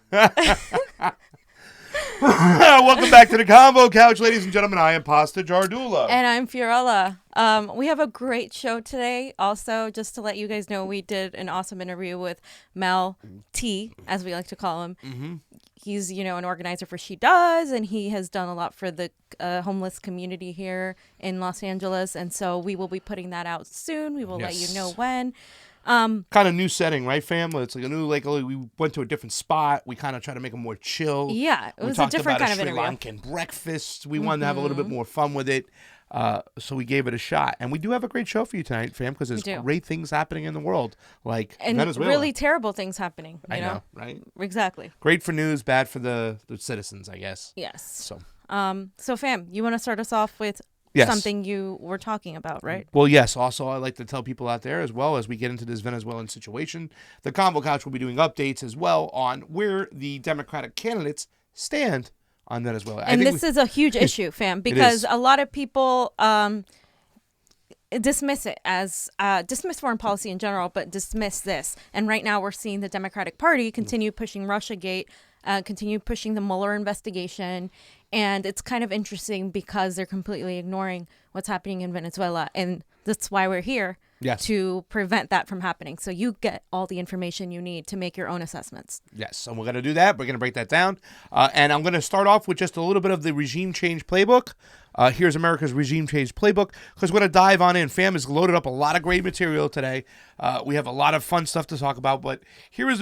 Welcome back to the Convo Couch, ladies and gentlemen. I am Pasta Jardula. And I'm Fiorella. We have a great show today. Also, just to let you guys know, we did an awesome interview with Mel T, as we like to call him. Mm-hmm. He's, an organizer for She Does, and he has done a lot for the homeless community here in Los Angeles. And so we will be putting that out soon. We will let you know when. Kind of new setting, right, fam? It's like a new, we went to a different spot. We kind of try to make it more chill. Yeah, it was a different kind of interview. We talked about a Sri Lankan breakfast. We wanted to have a little bit more fun with it. So we gave it a shot. And we do have a great show for you tonight, fam, because there's great things happening in the world, like and Venezuela. Really terrible things happening. I know, right? Exactly. Great for news, bad for the citizens, I guess. Yes. So fam, you want to start us off with something you were talking about, right? Well, yes. Also, I like to tell people out there, as well as we get into this Venezuelan situation, the Convo Couch will be doing updates as well on where the Democratic candidates stand on Venezuela. And this is a huge issue, fam, because a lot of people dismiss it as dismiss foreign policy in general, but dismiss this. And right now we're seeing the Democratic Party continue pushing Russiagate, continue pushing the Mueller investigation. And it's kind of interesting because they're completely ignoring what's happening in Venezuela. And that's why we're here, to prevent that from happening. So you get all the information you need to make your own assessments. Yes, and we're going to do that. We're going to break that down. And I'm going to start off with just a little bit of the regime change playbook. Here's America's regime change playbook, because we're going to dive on in. Fam has loaded up a lot of great material today. We have a lot of fun stuff to talk about, but here is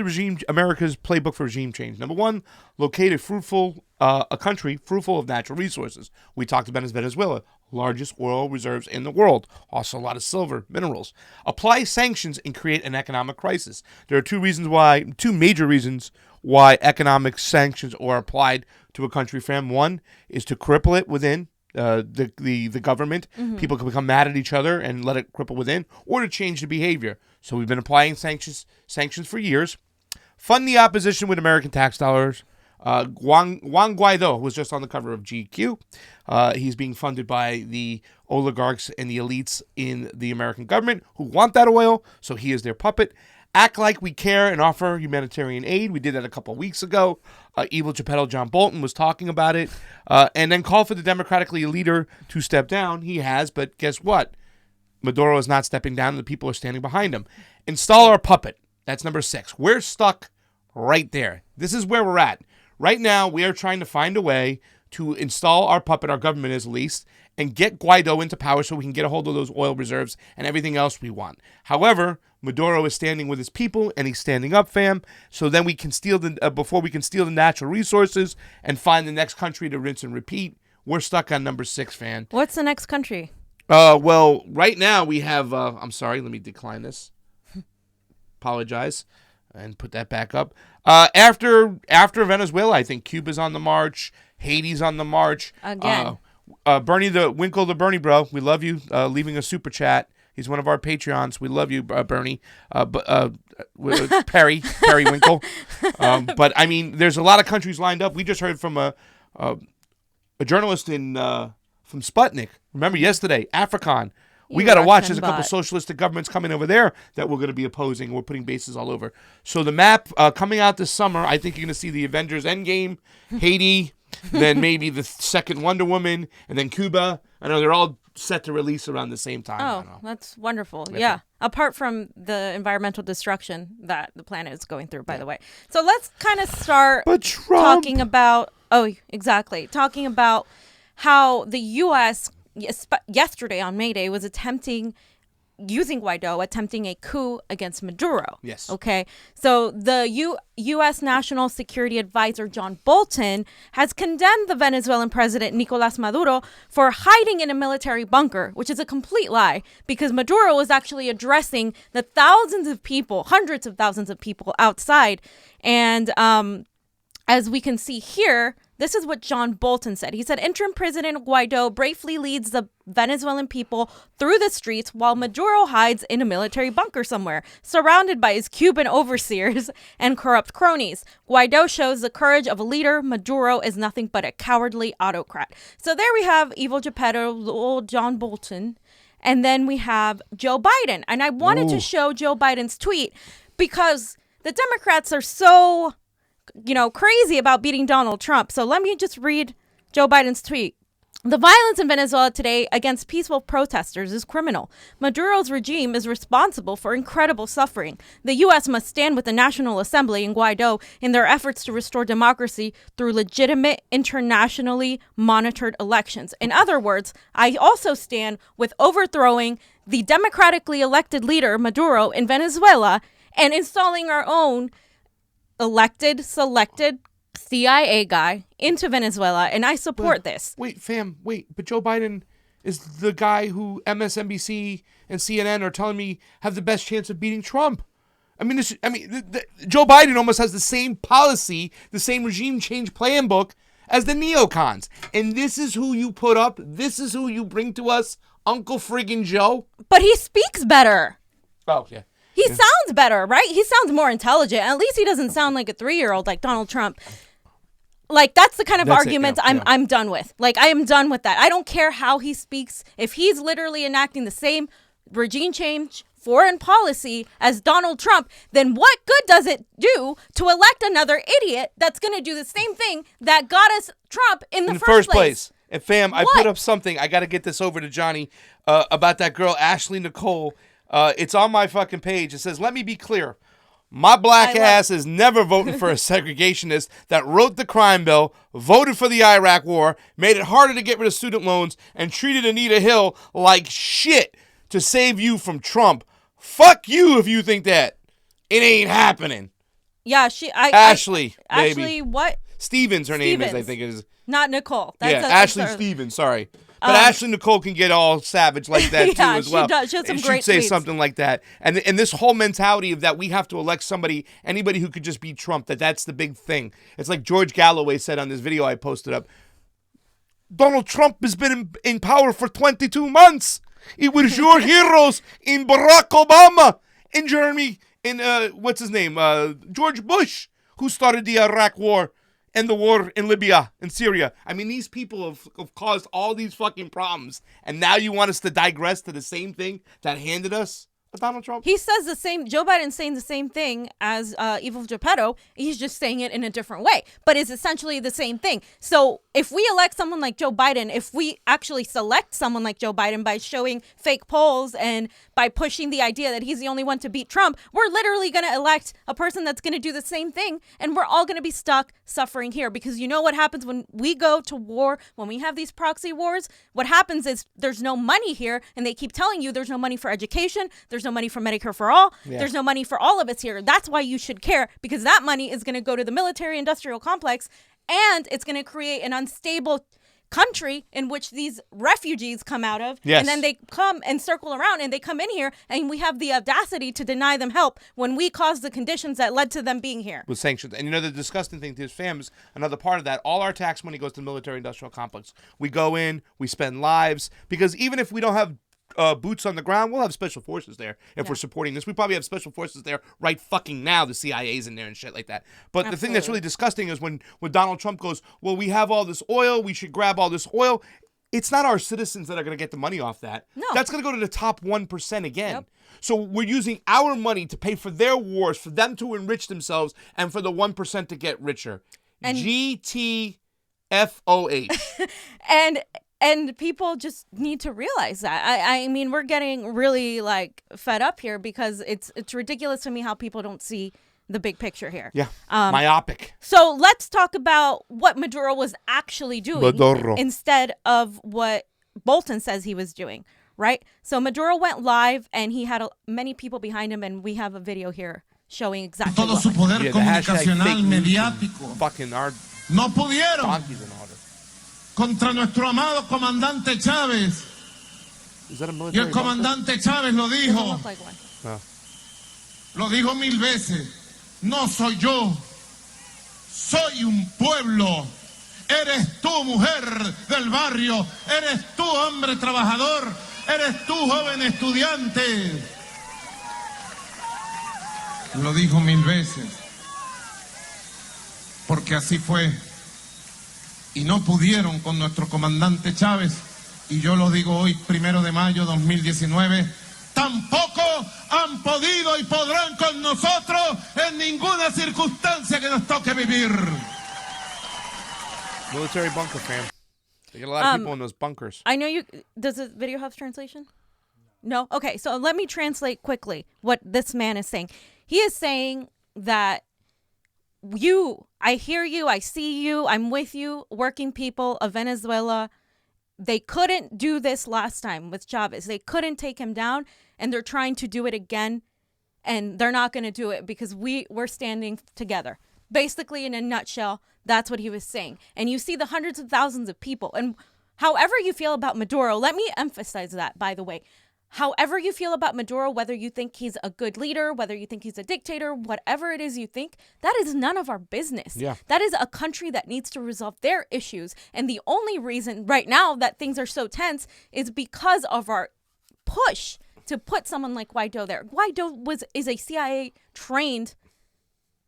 America's playbook for regime change. Number one, locate a country fruitful of natural resources. We talked about Venezuela, largest oil reserves in the world. Also a lot of silver, minerals. Apply sanctions and create an economic crisis. There are two major reasons why economic sanctions are applied to a country, fam. One is to cripple it within the government. Mm-hmm. People can become mad at each other and let it cripple within, or to change the behavior. So we've been applying sanctions for years. Fund the opposition with American tax dollars. Juan Guaido was just on the cover of GQ. He's being funded by the oligarchs and the elites in the American government who want that oil, so he is their puppet. Act like we care and offer humanitarian aid. We did that a couple of weeks ago. Evil Geppetto John Bolton was talking about it. And then call for the democratically leader to step down. He has, but guess what? Maduro is not stepping down, and the people are standing behind him. Install our puppet. That's number 6. We're stuck right there. This is where we're at. Right now, we are trying to find a way to install our puppet, our government is at least, and get Guaido into power so we can get a hold of those oil reserves and everything else we want. However, Maduro is standing with his people, and he's standing up, fam. So then we can steal before we can steal the natural resources and find the next country to rinse and repeat. We're stuck on number 6, fam. What's the next country? Well, right now we have. I'm sorry. Let me decline this. Apologize, and put that back up. After Venezuela, I think Cuba's on the march. Haiti's on the march. Again. Bernie the Bernie bro. We love you. Leaving a super chat. He's one of our Patreons. We love you, Bernie. Perry Winkle. But I mean, there's a lot of countries lined up. We just heard from a journalist from Sputnik. Remember yesterday, African. We got to watch. There's a couple socialistic governments coming over there that we're going to be opposing. We're putting bases all over. So the map coming out this summer, I think you're going to see the Avengers Endgame, Haiti, then maybe the second Wonder Woman, and then Cuba. I know they're all set to release around the same time. Oh, that's wonderful. Yeah. Apart from the environmental destruction that the planet is going through, by the way. So let's kind of start talking about, talking about how the U.S. yesterday on May Day was using Guaido, attempting a coup against Maduro. Yes. Okay. So the U.S. National Security Advisor John Bolton has condemned the Venezuelan president Nicolas Maduro for hiding in a military bunker, which is a complete lie, because Maduro was actually addressing the thousands of people, hundreds of thousands of people outside. And as we can see here, this is what John Bolton said. He said, interim President Guaido bravely leads the Venezuelan people through the streets while Maduro hides in a military bunker somewhere, surrounded by his Cuban overseers and corrupt cronies. Guaido shows the courage of a leader. Maduro is nothing but a cowardly autocrat. So there we have evil Geppetto, old John Bolton. And then we have Joe Biden. And I wanted to show Joe Biden's tweet because the Democrats are so crazy about beating Donald Trump. So let me just read Joe Biden's tweet. The violence in Venezuela today against peaceful protesters is criminal. Maduro's regime is responsible for incredible suffering. The U.S. must stand with the National Assembly and Guaido in their efforts to restore democracy through legitimate, internationally monitored elections. In other words, I also stand with overthrowing the democratically elected leader, Maduro, in Venezuela and installing our own elected, selected CIA guy into Venezuela, and I support this. Wait, but Joe Biden is the guy who MSNBC and CNN are telling me have the best chance of beating Trump. I mean, Joe Biden almost has the same policy, the same regime change plan book as the neocons. And this is who you put up. This is who you bring to us, Uncle friggin' Joe. But he speaks better. Oh, yeah. He sounds better, right? He sounds more intelligent. At least he doesn't sound like a 3-year-old like Donald Trump. Like, that's the kind of argument I'm done with. Like, I am done with that. I don't care how he speaks. If he's literally enacting the same regime change foreign policy as Donald Trump, then what good does it do to elect another idiot that's going to do the same thing that got us Trump in the first place? And fam, I put up something. I got to get this over to Johnny about that girl, Ashley Nicole. It's on my fucking page. It says, let me be clear. My black ass is never voting for a segregationist that wrote the crime bill, voted for the Iraq war, made it harder to get rid of student loans, and treated Anita Hill like shit to save you from Trump. Fuck you if you think that. It ain't happening. Yeah, Ashley, baby. Ashley, what? Stevens, her name is, I think it is. Not Nicole. That's Ashley Stevens, sorry. But Ashley Nicole can get all savage like that too as well. She does. She has some great say tweets. Something like that. And this whole mentality of that we have to elect anybody who could just beat Trump, that's the big thing. It's like George Galloway said on this video I posted up. Donald Trump has been in power for 22 months. It was your heroes in Barack Obama, in Jeremy, in what's his name? George Bush, who started the Iraq war. And the war in Libya and Syria. I mean, these people have caused all these fucking problems. And now you want us to digress to the same thing that handed us Donald Trump? He says the same. Joe Biden's saying the same thing as Ivo Geppetto. He's just saying it in a different way. But it's essentially the same thing. So if we elect someone like Joe Biden, if we actually select someone like Joe Biden by showing fake polls and by pushing the idea that he's the only one to beat Trump, we're literally going to elect a person that's going to do the same thing. And we're all going to be stuck suffering here. Because you know what happens when we go to war, when we have these proxy wars? What happens is there's no money here. And they keep telling you there's no money for education. There's no money for Medicare for all. Yeah. There's no money for all of us here. That's why you should care, because that money is going to go to the military industrial complex, and it's going to create an unstable country in which these refugees come out of. Yes. And then they come and circle around and they come in here, and we have the audacity to deny them help when we caused the conditions that led to them being here. With sanctions. And you know, the disgusting thing to his fam is another part of that. All our tax money goes to the military industrial complex. We go in, we spend lives, because even if we don't have boots on the ground, we'll have special forces there if we're supporting this. We probably have special forces there right fucking now. The CIA's in there and shit like that. But the thing that's really disgusting is when Donald Trump goes, well, we have all this oil, we should grab all this oil. It's not our citizens that are going to get the money off that. No. That's going to go to the top 1% again. Yep. So we're using our money to pay for their wars, for them to enrich themselves, and for the 1% to get richer. And GTFOH. And people just need to realize that. I mean, we're getting really like fed up here because it's ridiculous to me how people don't see the big picture here. Yeah, myopic. So let's talk about what Maduro was actually doing instead of what Bolton says he was doing, right? So Maduro went live and he had many people behind him, and we have a video here showing exactly todo su poder comunicacional mediático. Fucking our no pudieron contra nuestro amado comandante Chávez. Y el comandante Chávez lo dijo. Lo dijo 1000 veces. No soy yo. Soy un pueblo. Eres tú, mujer del barrio. Eres tú, hombre trabajador. Eres tú, joven estudiante. Lo dijo 1000 veces. Porque así fue. Y no pudieron con nuestro comandante Chávez, y yo lo digo hoy, 1 de mayo 2019, tampoco han podido y podrán con nosotros en en ninguna circunstancia que nos toque vivir. Military bunker, fam. They get a lot of people in those bunkers. I know you. Does the video have translation? No? Okay, so let me translate quickly what this man is saying. He is saying that I hear you, I see you, I'm with you, working people of Venezuela. They couldn't do this last time with Chavez. They couldn't take him down, and they're trying to do it again, and they're not going to do it because we're standing together. Basically, in a nutshell, that's what he was saying. And you see the hundreds of thousands of people. And however you feel about Maduro, let me emphasize that, by the way. However you feel about Maduro, whether you think he's a good leader, whether you think he's a dictator, whatever it is you think, that is none of our business. Yeah. That is a country that needs to resolve their issues. And the only reason right now that things are so tense is because of our push to put someone like Guaido there. Guaido is a CIA-trained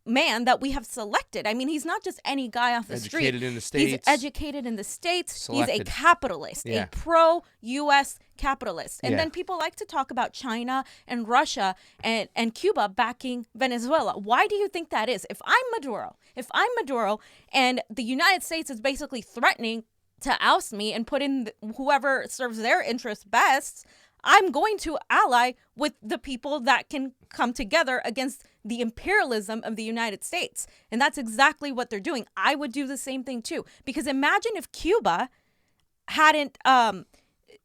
man that we have selected. I mean, he's not just any guy off the street. Educated in the States. He's educated in the States. Selected. He's a capitalist, Yeah. a pro-U.S. capitalist. And Yeah. then people like to talk about China and Russia and Cuba backing Venezuela. Why do you think that is? If I'm Maduro and the United States is basically threatening to oust me and put in whoever serves their interests best, I'm going to ally with the people that can come together against the imperialism of the United States. And that's exactly what they're doing. I would do the same thing too. Because imagine if Cuba hadn't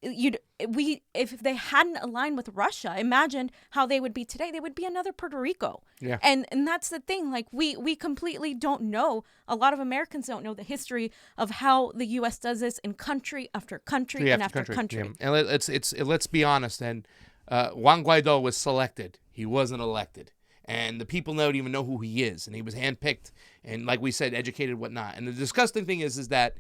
if they hadn't aligned with Russia, imagine how they would be today. They would be another Puerto Rico. Yeah. And that's the thing. Like we completely don't know. A lot of Americans don't know the history of how the U.S. does this in country after country and after country. Yeah. And let's be honest. And Juan Guaido was selected. He wasn't elected. And the people don't even know who he is. And he was handpicked and, like we said, educated, whatnot. And the disgusting thing is that,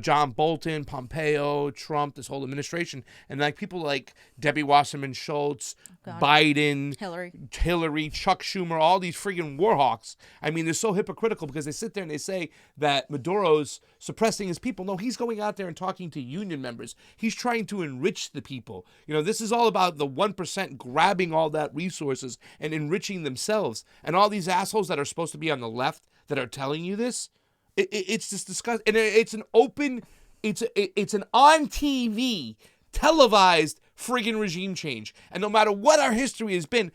John Bolton, Pompeo, Trump, this whole administration, and like people like Debbie Wasserman Schultz, Biden, Hillary, Chuck Schumer, all these freaking war hawks. I mean, they're so hypocritical because they sit there and they say that Maduro's suppressing his people. No, he's going out there and talking to union members. He's trying to enrich the people. This is all about the 1% grabbing all that resources and enriching themselves. And all these assholes that are supposed to be on the left that are telling you this, it's just disgusting. And it's an open, it's an on TV, televised friggin' regime change. And no matter what our history has been,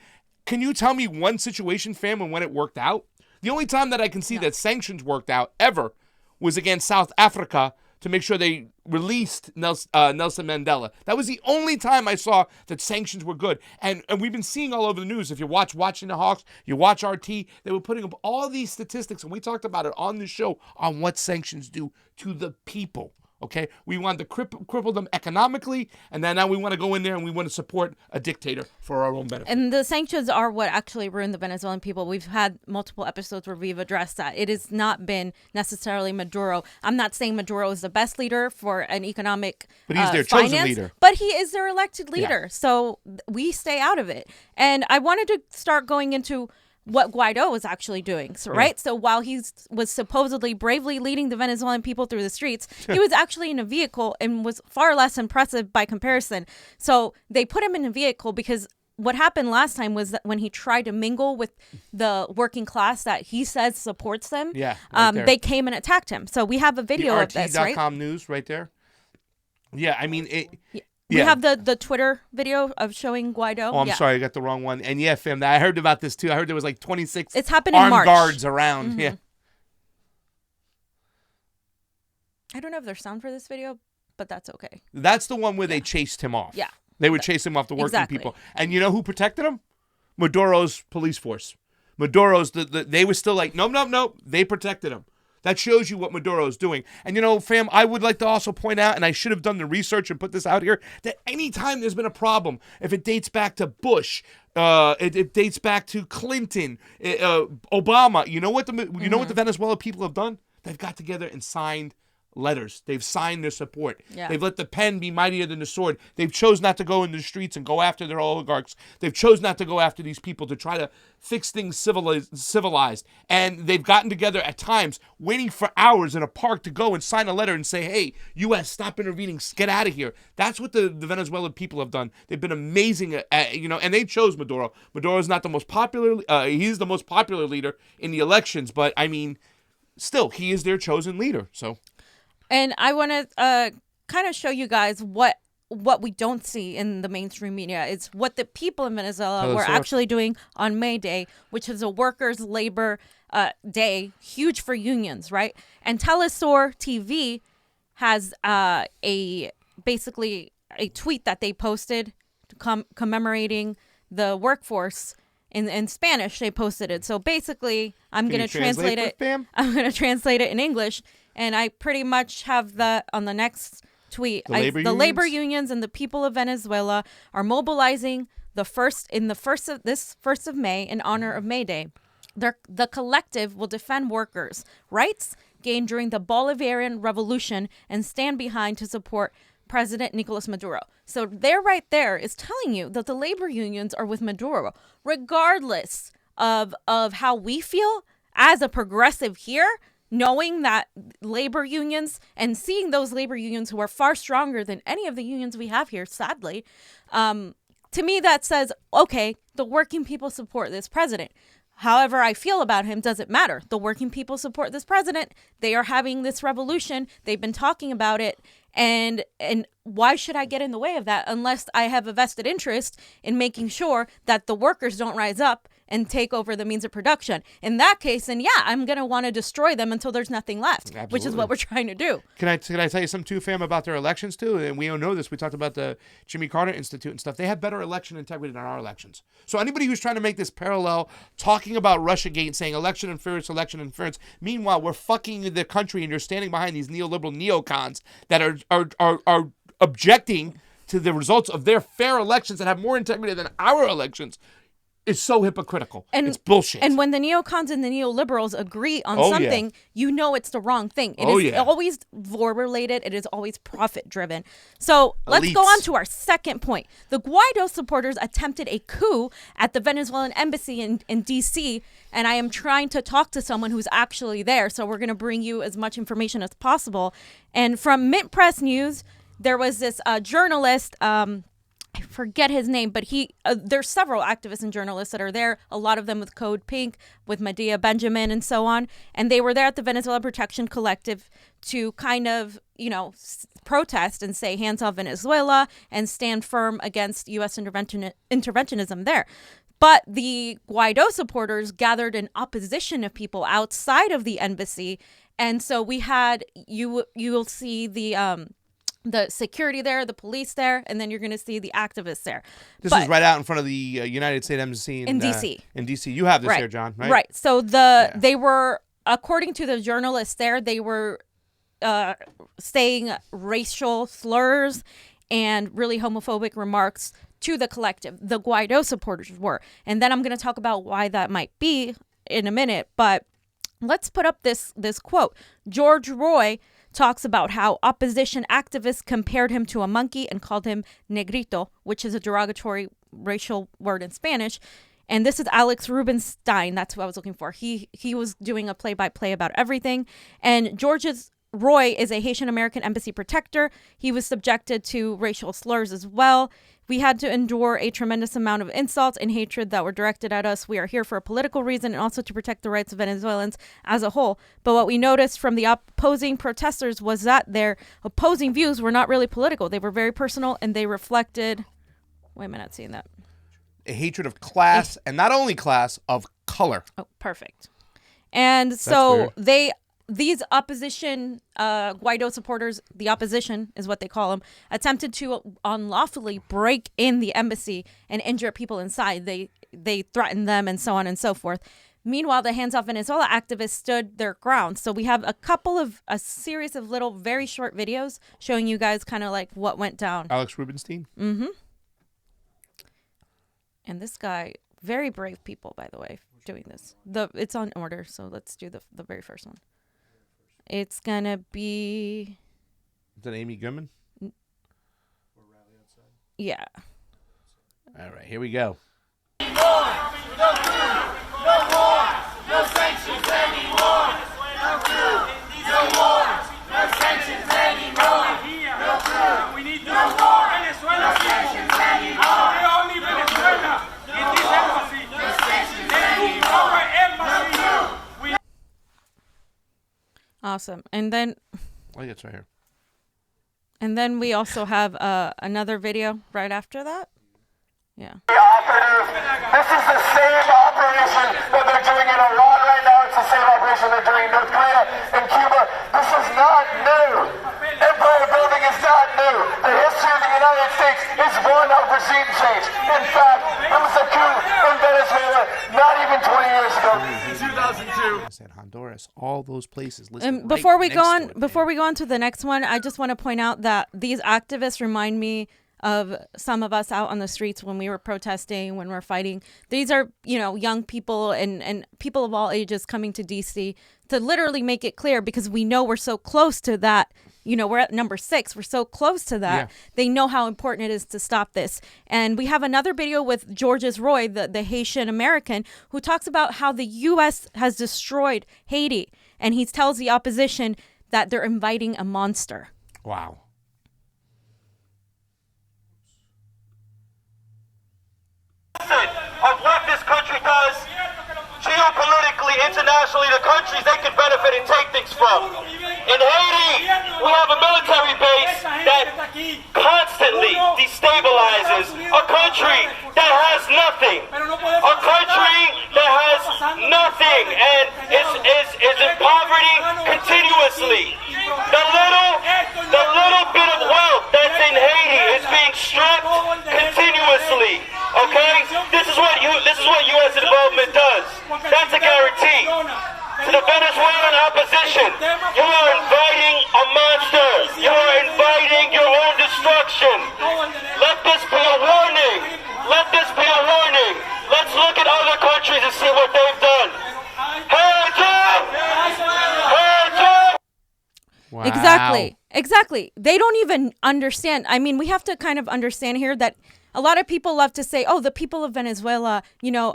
can you tell me one situation, fam, and when it worked out? The only time that I can see that sanctions worked out ever was against South Africa to make sure they released Nelson Mandela. That was the only time I saw that sanctions were good. And we've been seeing all over the news. If you Watching the Hawks, you watch RT, they were putting up all these statistics, and we talked about it on the show on what sanctions do to the people. Okay, we want to cripple them economically, and then now we want to go in there and we want to support a dictator for our own benefit. And the sanctions are what actually ruined the Venezuelan people. We've had multiple episodes where we've addressed that. It has not been necessarily Maduro. I'm not saying Maduro is the best leader for an economic but he's their finance, chosen leader. But he is their elected leader. Yeah. So we stay out of it. And I wanted to start going into what Guaido was actually doing, right? So while he was supposedly bravely leading the Venezuelan people through the streets, he was actually in a vehicle and was far less impressive by comparison. So they put him in a vehicle because what happened last time was that when he tried to mingle with the working class that he says supports them, they came and attacked him. So we have a video of this, right? RT.com news right there. Yeah, I mean, We have the Twitter video of showing Guaido. Oh, I'm sorry, I got the wrong one. And yeah, fam, I heard about this too. I heard there was like 26 it's happened in armed March. guards around. Mm-hmm. Yeah. I don't know if there's sound for this video, but that's okay. That's the one where they chased him off. Yeah. They would chase him off the working people. And you know who protected him? Maduro's police force. Maduro's, they were still like, no. They protected him. That shows you what Maduro is doing. And, fam, I would like to also point out, and I should have done the research and put this out here, that anytime there's been a problem, if it dates back to Bush, it dates back to Clinton, Obama, you know what the Venezuela people have done? They've got together and signed letters. They've signed their support. Yeah. They've let the pen be mightier than the sword. They've chose not to go in the streets and go after their oligarchs. They've chose not to go after these people to try to fix things civilized. And they've gotten together at times, waiting for hours in a park to go and sign a letter and say, hey, U.S., stop intervening. Get out of here. That's what the Venezuelan people have done. They've been amazing, and they chose Maduro. Maduro's not the most popular. He's the most popular leader in the elections, but I mean, still, he is their chosen leader. So. And I want to kind of show you guys what we don't see in the mainstream media. It's what the people in Venezuela were actually doing on May Day, which is a workers' labor day, huge for unions, right? And Telesur TV has basically a tweet that they posted commemorating the workforce. In Spanish, they posted it. So basically, I'm going to translate it. I'm going to translate it in English. And I pretty much have that on the next tweet. The labor unions and the people of Venezuela are mobilizing the 1st of May in honor of May Day. The collective will defend workers' rights gained during the Bolivarian Revolution and stand behind to support President Nicolas Maduro. So there right there is telling you that the labor unions are with Maduro, regardless of how we feel as a progressive here, knowing that labor unions and seeing those labor unions who are far stronger than any of the unions we have here, sadly, to me that says, okay, the working people support this president. However I feel about him doesn't matter. The working people support this president. They are having this revolution. They've been talking about it. And why should I get in the way of that unless I have a vested interest in making sure that the workers don't rise up and take over the means of production? In that case, then yeah, I'm going to want to destroy them until there's nothing left, Absolutely. Which is what we're trying to do. Can I tell you something too, fam, about their elections too? And we all know this. We talked about the Jimmy Carter Institute and stuff. They have better election integrity than our elections. So anybody who's trying to make this parallel, talking about Russiagate and saying election interference, meanwhile, we're fucking the country and you're standing behind these neoliberal neocons that are objecting to the results of their fair elections that have more integrity than our elections. Is so hypocritical. And it's bullshit. And when the neocons and the neoliberals agree on something, you know it's the wrong thing. It is always war-related. It is always profit-driven. So let's go on to our second point. The Guaido supporters attempted a coup at the Venezuelan embassy in D.C., and I am trying to talk to someone who's actually there, so we're going to bring you as much information as possible. And from Mint Press News, there was this journalist... I forget his name, but there's several activists and journalists that are there, a lot of them with Code Pink, with Medea Benjamin and so on. And they were there at the Venezuela Protection Collective to kind of, protest and say hands off Venezuela and stand firm against U.S. interventionism there. But the Guaido supporters gathered in opposition of people outside of the embassy. And so we had, you will see the security there, the police there, and then you're going to see the activists there. This is right out in front of the United States Embassy in D.C. In D.C. You have this here, John, right? Right. So they were, according to the journalists there, they were saying racial slurs and really homophobic remarks to the collective. The Guaido supporters were. And then I'm going to talk about why that might be in a minute. But let's put up this quote. George Roy talks about how opposition activists compared him to a monkey and called him negrito, which is a derogatory racial word in Spanish. And this is Alex Rubinstein. That's who I was looking for. He was doing a play-by-play about everything. And Roy is a Haitian American embassy protector. He was subjected to racial slurs as well. We had to endure a tremendous amount of insults and hatred that were directed at us. We are here for a political reason and also to protect the rights of Venezuelans as a whole. But what we noticed from the opposing protesters was that their opposing views were not really political. They were very personal and they reflected... Wait a minute, not seeing that. A hatred of class, and not only class, of color. Oh, perfect. And so these opposition Guaido supporters, the opposition is what they call them, attempted to unlawfully break in the embassy and injure people inside. They threatened them and so on and so forth. Meanwhile, the Hands Off Venezuela activists stood their ground. So we have a series of little, very short videos showing you guys kind of like what went down. Alex Rubinstein? Mm-hmm. And this guy, very brave people, by the way, doing this. It's on order, so let's do the very first one. It's gonna be. Is that Amy Goodman? Yeah. All right, here we go. No war, no sanctions anymore. No coup, no war, no sanctions anymore. No coup, we need no war, no sanctions anymore. Only Venezuela in this embassy. No sanctions anymore. Embassy. Awesome. And then. I think it's right here. And then we also have another video right after that. Yeah. This is the same operation that they're doing in Iran right now. It's the same operation they're doing in North Korea and Cuba. This is not new. Empire building is not new. The history of the United States is one of regime change. In fact, there was a coup in Venezuela not even 20 years ago. In 2002. I said Honduras, all those places. And before we go on to the next one, I just want to point out that these activists remind me of some of us out on the streets when we were protesting, when we're fighting. These are, young people and people of all ages coming to DC to literally make it clear, because we know we're so close to that. We're at number 6. We're so close to that. Yeah. They know how important it is to stop this. And we have another video with Georges Roy, the Haitian American, who talks about how the U.S. has destroyed Haiti. And he tells the opposition that they're inviting a monster. Wow. Of what this country does geopolitically, internationally, the countries they can benefit and take things from. In Haiti, we have a military base that constantly destabilizes a country that has nothing. A country that has nothing and is in poverty continuously. The little bit of wealth that's in Haiti is being stripped continuously. Okay? This is what U.S. involvement does. That's a guarantee. To the Venezuelan opposition, you are inviting a monster. You are inviting your own destruction. Let this be a warning. Let this be a warning. Let's look at other countries and see what they've done. Hands up! Hands up! Wow. Exactly. They don't even understand. I mean, we have to kind of understand here that a lot of people love to say, "Oh, the people of Venezuela."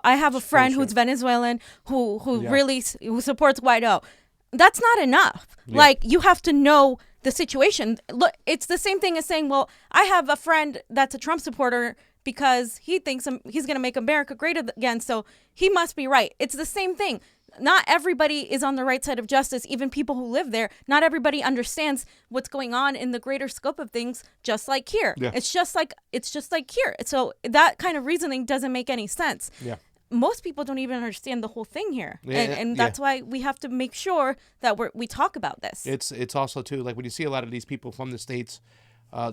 I have a friend who's Venezuelan who who supports Guaido. That's not enough. Yeah. Like, you have to know the situation. Look, it's the same thing as saying, "Well, I have a friend that's a Trump supporter because he thinks he's going to make America great again, so he must be right." It's the same thing. Not everybody is on the right side of justice, even people who live there. Not everybody understands what's going on in the greater scope of things, just like here. Yeah. It's just like here. So that kind of reasoning doesn't make any sense. Yeah. Most people don't even understand the whole thing here. Yeah, and that's why we have to make sure that we talk about this. It's also, too, like when you see a lot of these people from the States,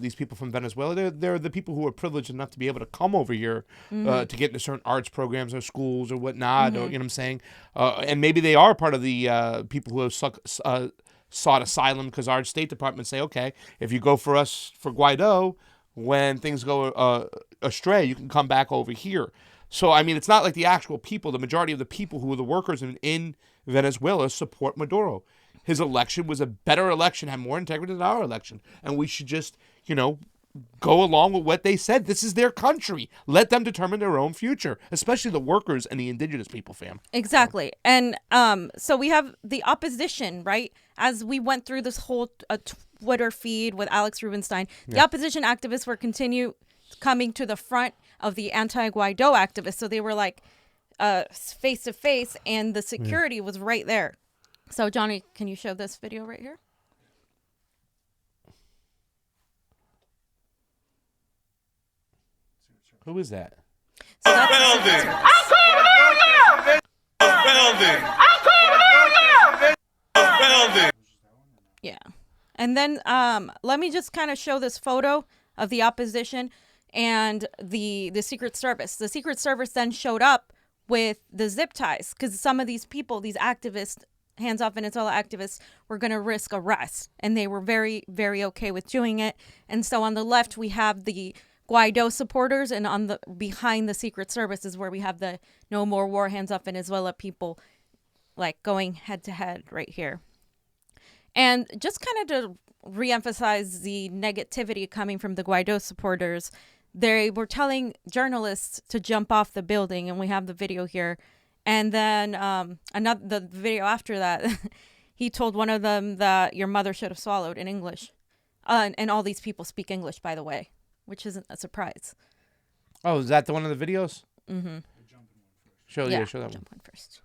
these people from Venezuela, they're the people who are privileged enough to be able to come over here to get into certain arts programs or schools or whatnot, or, you know what I'm saying? And maybe they are part of the people who have sought asylum, because our State Department say, okay, if you go for Guaido, when things go astray, you can come back over here. So, I mean, it's not like the actual people. The majority of the people who are the workers in Venezuela support Maduro. His election was a better election, had more integrity than our election. And we should just, go along with what they said. This is their country. Let them determine their own future, especially the workers and the indigenous people, fam. Exactly. And so we have the opposition, right? As we went through this whole Twitter feed with Alex Rubinstein, the opposition activists were coming to the front of the anti-Guaido activists. So they were like face to face, and the security was right there. So, Johnny, can you show this video right here? Who is that? So I can't hear you! Yeah. And then let me just kind of show this photo of the opposition and the Secret Service. The Secret Service then showed up with the zip ties, because some of these people, these activists, Hands Off Venezuela activists, were going to risk arrest, and they were very, very okay with doing it. And so on the left, we have the Guaido supporters, and behind the Secret Service is where we have the No More War, Hands Off Venezuela people, like, going head to head right here. And just kind of to reemphasize the negativity coming from the Guaido supporters, they were telling journalists to jump off the building, and we have the video here. And then the video after that, he told one of them that your mother should have swallowed in English. And all these people speak English, by the way, which isn't a surprise. Oh, is that the one of the videos? Mm-hmm. Show that one. Jump one first.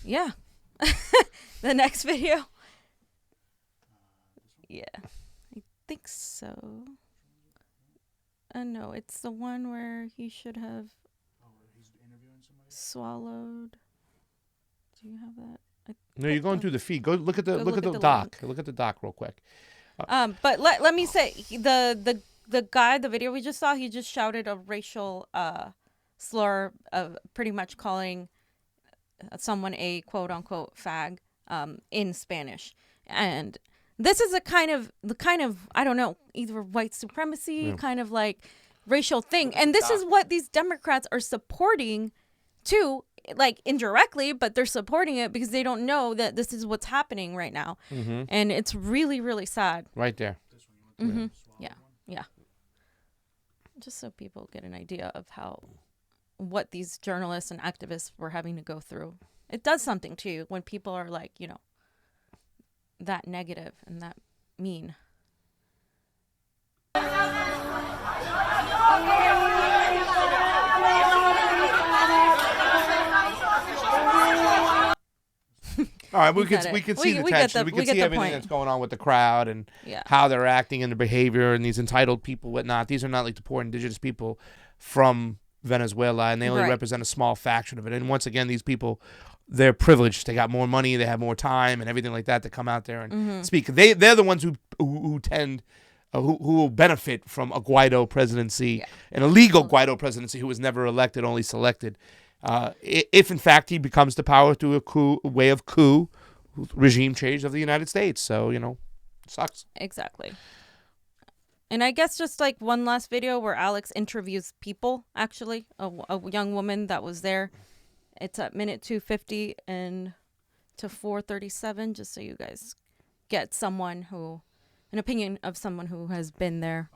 Yeah. The next video. Yeah. I think so. No, it's the one where he should have swallowed. Do you have that? No, you're going through the feed. Go look at the doc. Look at the doc real quick. But let me say the guy, the video we just saw, he just shouted a racial slur of pretty much calling someone a quote unquote fag in Spanish. And this is the kind of I don't know, either white supremacy kind of like racial thing. And this is what these Democrats are supporting too, like indirectly, but they're supporting it because they don't know that this is what's happening right now. Mm-hmm. And it's really, really sad. Right there. Mm-hmm. Yeah. Just so people get an idea of what these journalists and activists were having to go through. It does something to you when people are like, that negative and that mean. All right, we can see the tension. We can see everything that's going on with the crowd and how they're acting and their behavior and these entitled people, whatnot. These are not like the poor indigenous people from Venezuela, and they only represent a small faction of it. And once again, these people, they're privileged. They got more money, they have more time, and everything like that to come out there and speak. They're the ones who tend. Who will benefit from a Guaido presidency, an illegal Guaido presidency who was never elected, only selected. If in fact he becomes the power through a way of coup, regime change of the United States. So, it sucks. Exactly. And I guess just like one last video where Alex interviews people, actually, a young woman that was there. It's at minute 250 and to 4:37, just so you guys get an opinion of someone who has been there.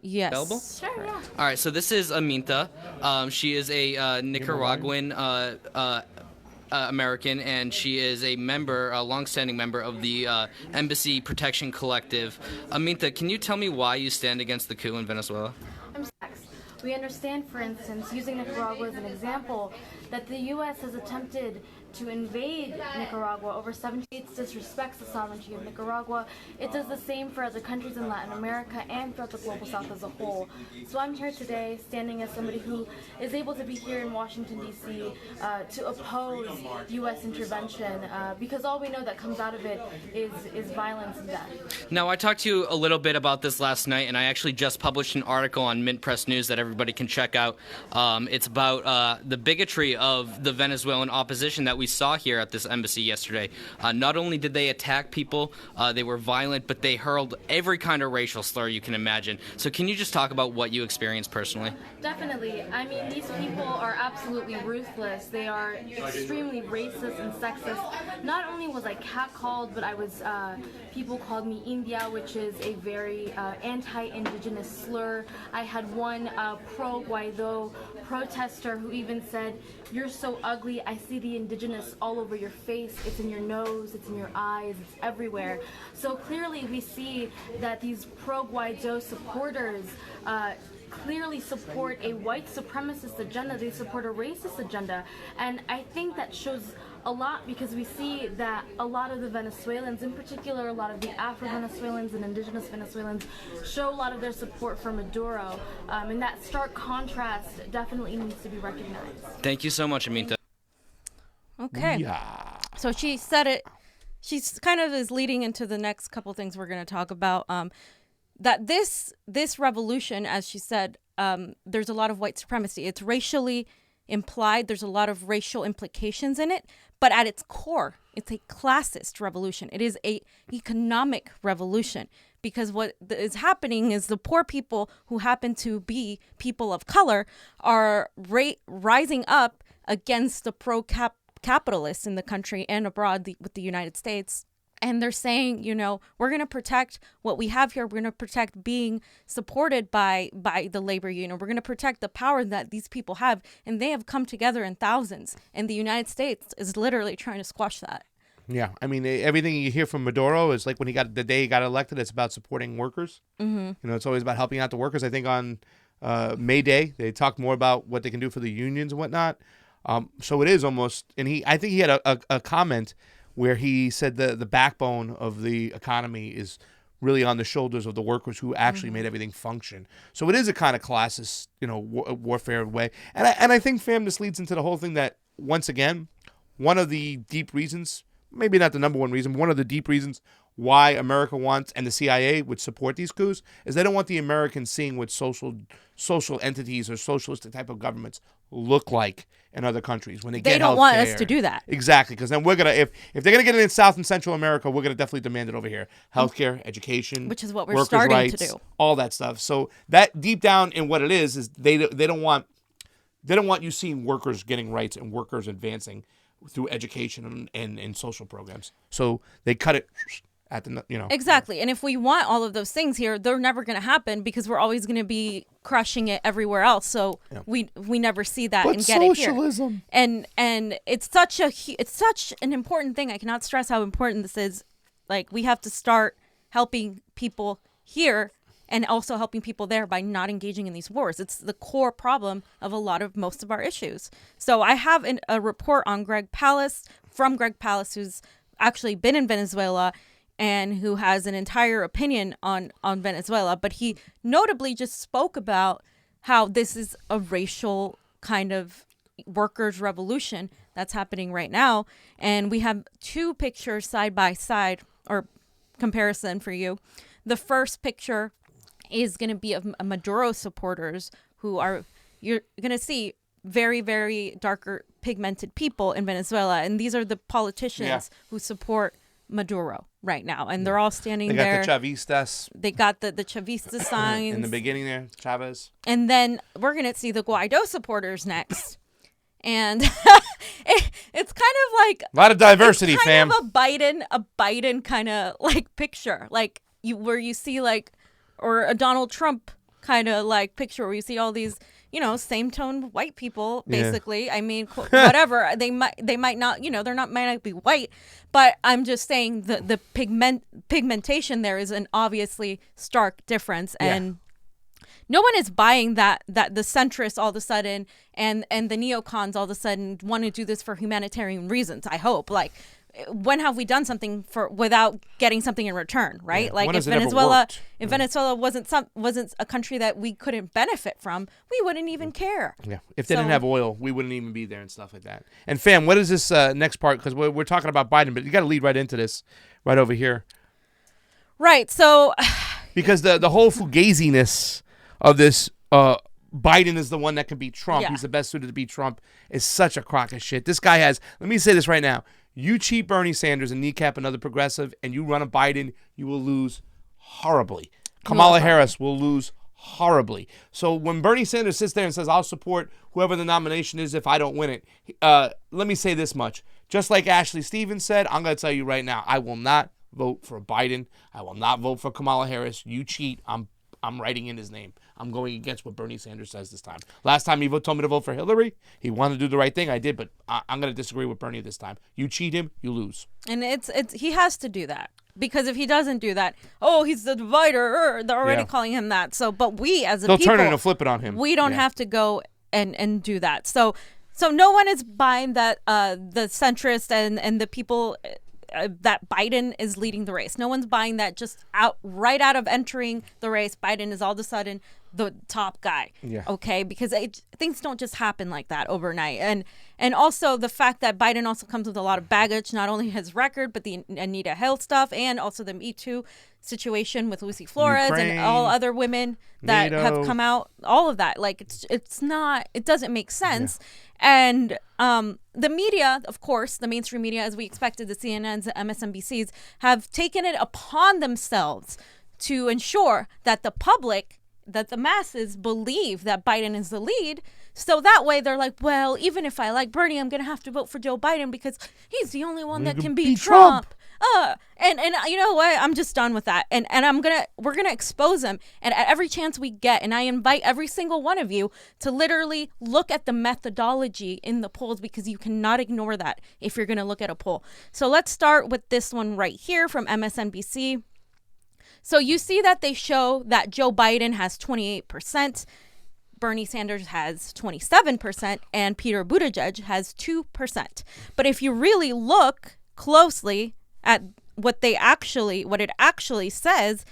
Yes. Available? Sure, yeah. All right, so this is Amita. She is a Nicaraguan American, and she is a longstanding member of the Embassy Protection Collective. Amita, can you tell me why you stand against the coup in Venezuela? We understand, for instance, using Nicaragua as an example, that the U.S. has attempted to invade Nicaragua over 7 states, disrespects the sovereignty of Nicaragua. It does the same for other countries in Latin America and throughout the global south as a whole. So I'm here today standing as somebody who is able to be here in Washington, D.C. To oppose U.S. intervention because all we know that comes out of it is violence and death. Now, I talked to you a little bit about this last night, and I actually just published an article on Mint Press News that everybody can check out. It's about the bigotry of the Venezuelan opposition that we saw here at this embassy yesterday. Not only did they attack people, they were violent, but they hurled every kind of racial slur you can imagine. So can you just talk about what you experienced personally? Definitely. I mean, these people are absolutely ruthless. They are extremely racist and sexist. Not only was I catcalled, but people called me India, which is a very anti-indigenous slur. I had one pro-Guaido protester who even said, "You're so ugly, I see the indigenous all over your face, it's in your nose, it's in your eyes, it's everywhere." So clearly we see that these pro-Guaido supporters clearly support a white supremacist agenda, they support a racist agenda, and I think that shows a lot because we see that a lot of the Venezuelans, in particular a lot of the Afro-Venezuelans and indigenous Venezuelans, show a lot of their support for Maduro, and that stark contrast definitely needs to be recognized. Thank you so much, Amita. Okay. Yeah. So she said it she's kind of is leading into the next couple things we're going to talk about. That this revolution, as she said, there's a lot of white supremacy. It's racially implied. There's a lot of racial implications in it. But at its core, it's a classist revolution. It is a economic revolution, because what is happening is the poor people who happen to be people of color are rising up against the pro-capitalists in the country and abroad with the United States. And they're saying, we're going to protect what we have here. We're going to protect being supported by the labor union. We're going to protect the power that these people have. And they have come together in thousands. And the United States is literally trying to squash that. Yeah. I mean, everything you hear from Maduro is like when the day he got elected, it's about supporting workers. Mm-hmm. It's always about helping out the workers. I think on May Day, they talked more about what they can do for the unions and whatnot. So it is almost, and I think he had a comment where he said the backbone of the economy is really on the shoulders of the workers who actually made everything function. So it is a kind of classist, warfare way. And I think, fam, this leads into the whole thing that, once again, one of the deep reasons, maybe not the number one reason, one of the deep reasons why America wants and the CIA would support these coups is they don't want the Americans seeing what social entities or socialistic type of governments look like in other countries when they get healthcare. They don't want us to do that. Exactly, because then we're gonna if they're gonna get it in South and Central America, we're gonna definitely demand it over here. Healthcare, education, which is what we're starting rights, to do. All that stuff. So that deep down in what it is they don't want you seeing workers getting rights and workers advancing through education and social programs. So they cut it at the Exactly. And if we want all of those things here, they're never going to happen because we're always going to be crushing it everywhere else. So we never see that and get socialism. it here. And it's such an important thing. I cannot stress how important this is. Like, we have to start helping people here and also helping people there by not engaging in these wars. It's the core problem of most of our issues. So I have a report on Greg Palast, who's actually been in Venezuela and who has an entire opinion on Venezuela. But he notably just spoke about how this is a racial kind of workers' revolution that's happening right now. And we have two pictures side by side, or comparison for you. The first picture is going to be of Maduro supporters you're going to see very, very darker pigmented people in Venezuela. And these are the politicians who support Maduro right now. And they're all standing there. They got the chavistas. They got the chavista signs. In the beginning there, Chavez. And then we're going to see the Guaido supporters next. And it's kind of like a lot of diversity, fam. Kind of a Biden kind of like picture, like where you see like, or a Donald Trump kind of like picture where you see all these, same tone white people, basically. Yeah. I mean, whatever. They might not, might not be white, but I'm just saying the pigmentation there is an obviously stark difference. And no one is buying that the centrists all of a sudden and the neocons all of a sudden want to do this for humanitarian reasons. I hope. Like, when have we done something without getting something in return, right? Yeah. Like, if Venezuela wasn't a country that we couldn't benefit from, we wouldn't even care. Yeah, if they didn't have oil, we wouldn't even be there and stuff like that. And fam, what is this next part? Because we're talking about Biden, but you got to lead right into this, right over here. Right. So, because the whole fugaziness of this, Biden is the one that can beat Trump. Yeah. He's the best suited to beat Trump. Is such a crock of shit. This guy has. Let me say this right now. You cheat Bernie Sanders and kneecap another progressive, and you run a Biden, you will lose horribly. Kamala Harris will lose horribly. So when Bernie Sanders sits there and says, I'll support whoever the nomination is if I don't win it, let me say this much. Just like Ashley Stevens said, I'm going to tell you right now, I will not vote for Biden. I will not vote for Kamala Harris. You cheat. I'm writing in his name. I'm going against what Bernie Sanders says this time. Last time he told me to vote for Hillary. He wanted to do the right thing. I did, but I'm going to disagree with Bernie this time. You cheat him, you lose. And he has to do that. Because if he doesn't do that, he's the divider. They're already calling him that. So, but we as a people, they'll turn it and flip it on him. We don't have to go and do that. So no one is buying that the centrist and the people that Biden is leading the race. No one's buying that just right out of entering the race. Biden is all of a sudden the top guy. Yeah. Okay, because things don't just happen like that overnight. And also the fact that Biden also comes with a lot of baggage, not only his record, but the Anita Hill stuff, and also the Me Too situation with Lucy Flores Ukraine, and all other women that NATO. have come out. All of that, like it's not. It doesn't make sense. And the media, of course, the mainstream media, as we expected, the CNNs, the MSNBCs, have taken it upon themselves to ensure that the public, that the masses believe that Biden is the lead. So that way they're like, well, even if I like Bernie, I'm going to have to vote for Joe Biden because he's the only one that can beat Trump. And you know what? I'm just done with that. And we're going to expose him. And at every chance we get, and I invite every single one of you to literally look at the methodology in the polls, because you cannot ignore that if you're going to look at a poll. So let's start with this one right here from MSNBC. So you see that they show that Joe Biden has 28%, Bernie Sanders has 27%, and Peter Buttigieg has 2%. But if you really look closely at what it actually says,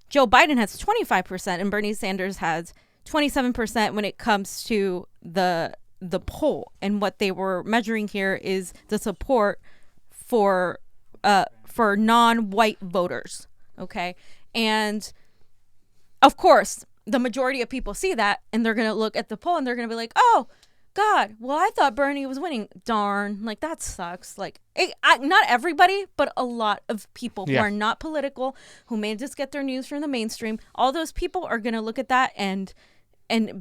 Joe Biden has 25% and Bernie Sanders has 27% when it comes to the poll. And what they were measuring here is the support for non-white voters. Okay. And of course, the majority of people see that and they're going to look at the poll and they're going to be like, oh, God, well, I thought Bernie was winning. Darn, like that sucks. Like, not everybody, but a lot of people who are not political, who may just get their news from the mainstream, all those people are going to look at that and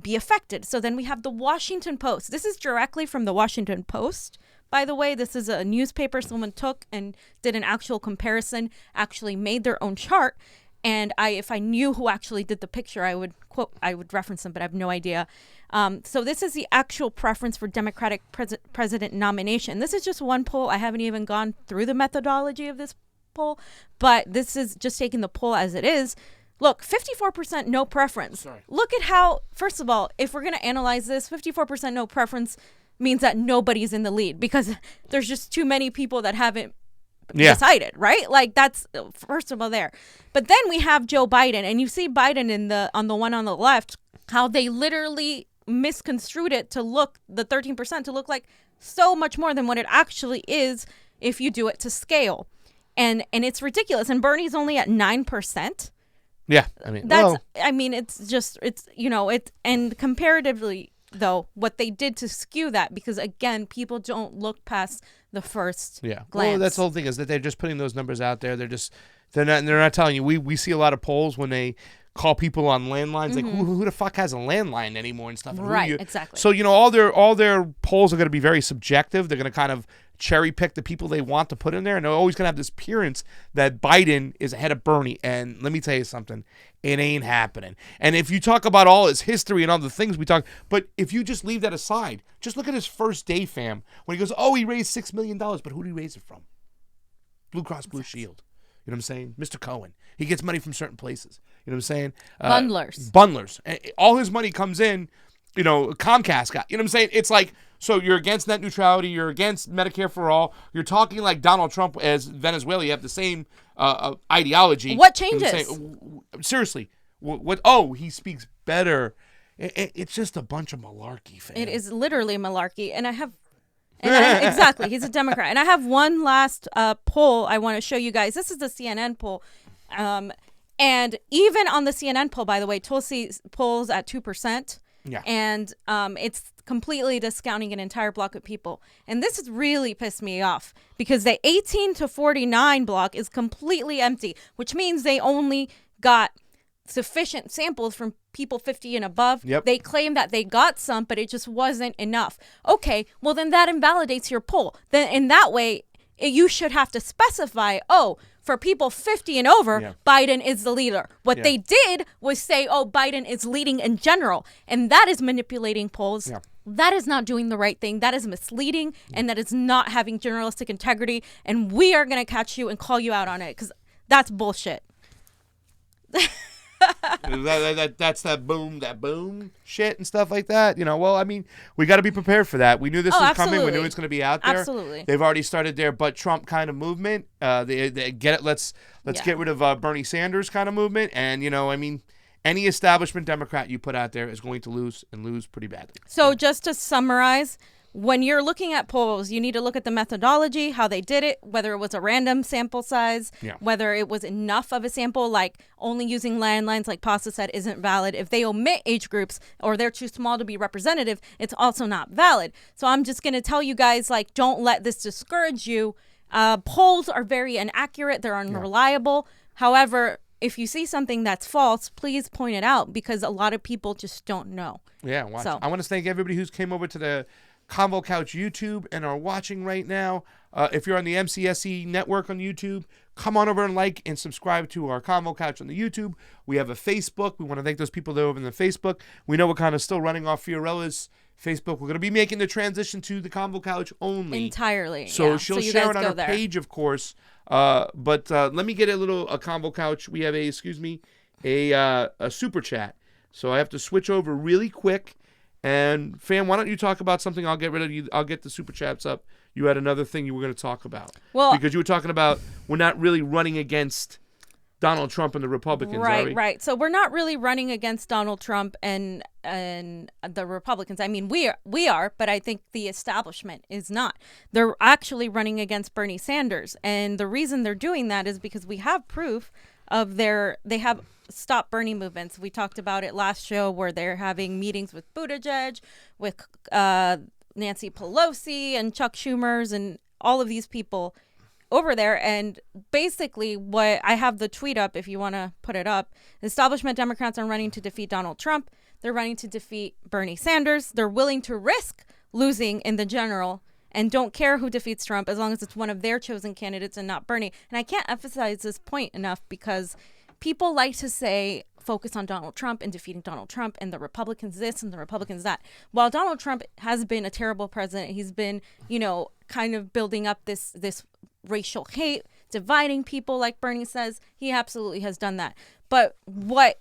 be affected. So then we have the Washington Post. This is directly from the Washington Post. By the way, this is a newspaper someone took and did an actual comparison, actually made their own chart. And if I knew who actually did the picture, I would reference them, but I have no idea. So this is the actual preference for Democratic president nomination. This is just one poll. I haven't even gone through the methodology of this poll, but this is just taking the poll as it is. Look, 54% no preference. Sorry. Look at how, first of all, if we're going to analyze this, 54% no preference means that nobody's in the lead because there's just too many people that haven't decided, right? Like that's first of all there. But then we have Joe Biden, and you see Biden on the one on the left, how they literally misconstrued it to look, the 13% to look like so much more than what it actually is if you do it to scale. And it's ridiculous. And Bernie's only at 9%. Yeah. And comparatively though, what they did to skew that, because again, people don't look past the first glance. Well, that's the whole thing, is that they're just putting those numbers out there. They're not telling you. We see a lot of polls when they call people on landlines, like who the fuck has a landline anymore and stuff. Right, exactly. So all their polls are going to be very subjective. They're going to kind of cherry pick the people they want to put in there, and they're always going to have this appearance that Biden is ahead of Bernie. And let me tell you something, it ain't happening. And if you talk about all his history and all the things we talk, but if you just leave that aside, just look at his first day, fam, when he goes, oh, he raised $6 million, but who did he raise it from? Blue Cross Blue Shield. You know what I'm saying? Mr. Cohen. He gets money from certain places. You know what I'm saying? Bundlers. All his money comes in, Comcast got. You know what I'm saying? It's like, so you're against net neutrality. You're against Medicare for all. You're talking like Donald Trump as Venezuela. You have the same ideology. What changes? Seriously. What? Oh, he speaks better. It's just a bunch of malarkey, fam. It is literally malarkey. Exactly. He's a Democrat. And I have one last poll I want to show you guys. This is the CNN poll. And even on the CNN poll, by the way, Tulsi polls at 2%. Yeah. And it's completely discounting an entire block of people. And this has really pissed me off because the 18 to 49 block is completely empty, which means they only got sufficient samples from people 50 and above. Yep. They claim that they got some, but it just wasn't enough. Okay, well then that invalidates your poll. Then in that way, you should have to specify, for people 50 and over, Biden is the leader. What they did was say, Biden is leading in general. And that is manipulating polls. Yeah. That is not doing the right thing. That is misleading. And that is not having journalistic integrity. And we are going to catch you and call you out on it because that's bullshit. That's that boom shit and stuff like that. Well, I mean, we got to be prepared for that. We knew this was coming. We knew it's going to be out there. Absolutely. They've already started their but Trump kind of movement. They get it. Let's get rid of Bernie Sanders kind of movement. And I mean, any establishment Democrat you put out there is going to lose and lose pretty badly. So just to summarize, when you're looking at polls, you need to look at the methodology, how they did it, whether it was a random sample size, whether it was enough of a sample, like only using landlines, like Pasta said, isn't valid. If they omit age groups or they're too small to be representative, it's also not valid. So I'm just going to tell you guys, like, don't let this discourage you. Polls are very inaccurate. They're unreliable. However, if you see something that's false, please point it out because a lot of people just don't know. Yeah, watch. So I want to thank everybody who's came over to the Convo Couch YouTube and are watching right now. If you're on the MCSE network on YouTube, come on over and like and subscribe to our Convo Couch on the YouTube. We have a Facebook. We want to thank those people that are over in the Facebook. We know we're kind of still running off Fiorella's Facebook. We're going to be making the transition to the Convo Couch only. Entirely. So she'll share it on her page, of course. But let me get a Convo Couch. We have a super chat. So I have to switch over really quick. And fam, why don't you talk about something? I'll get rid of you. I'll get the super chats up. You had another thing you were going to talk about. Well, because you were talking about we're not really running against Donald Trump and the Republicans, are we? Right. So we're not really running against Donald Trump and the Republicans. I mean, we are, but I think the establishment is not. They're actually running against Bernie Sanders, and the reason they're doing that is because we have proof of they have Stop Bernie movements. We talked about it last show where they're having meetings with Buttigieg, with Nancy Pelosi and Chuck Schumer's and all of these people over there. And basically what I have the tweet up if you want to put it up. Establishment Democrats are running to defeat Donald Trump. They're running to defeat Bernie Sanders. They're willing to risk losing in the general and don't care who defeats Trump as long as it's one of their chosen candidates and not Bernie. And I can't emphasize this point enough because people like to say focus on Donald Trump and defeating Donald Trump and the Republicans this and the Republicans that. While Donald Trump has been a terrible president, he's been, kind of building up this racial hate, dividing people like Bernie says. He absolutely has done that. But what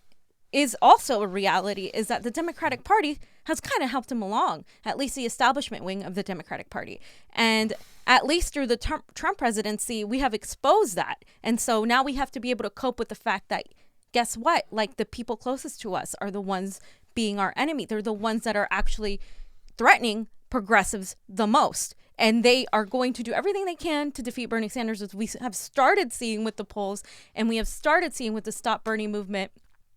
is also a reality is that the Democratic Party has kind of helped him along, at least the establishment wing of the Democratic Party. And at least through the Trump presidency, we have exposed that. And so now we have to be able to cope with the fact that, guess what? Like, the people closest to us are the ones being our enemy. They're the ones that are actually threatening progressives the most. And they are going to do everything they can to defeat Bernie Sanders, as we have started seeing with the polls and we have started seeing with the Stop Bernie movement.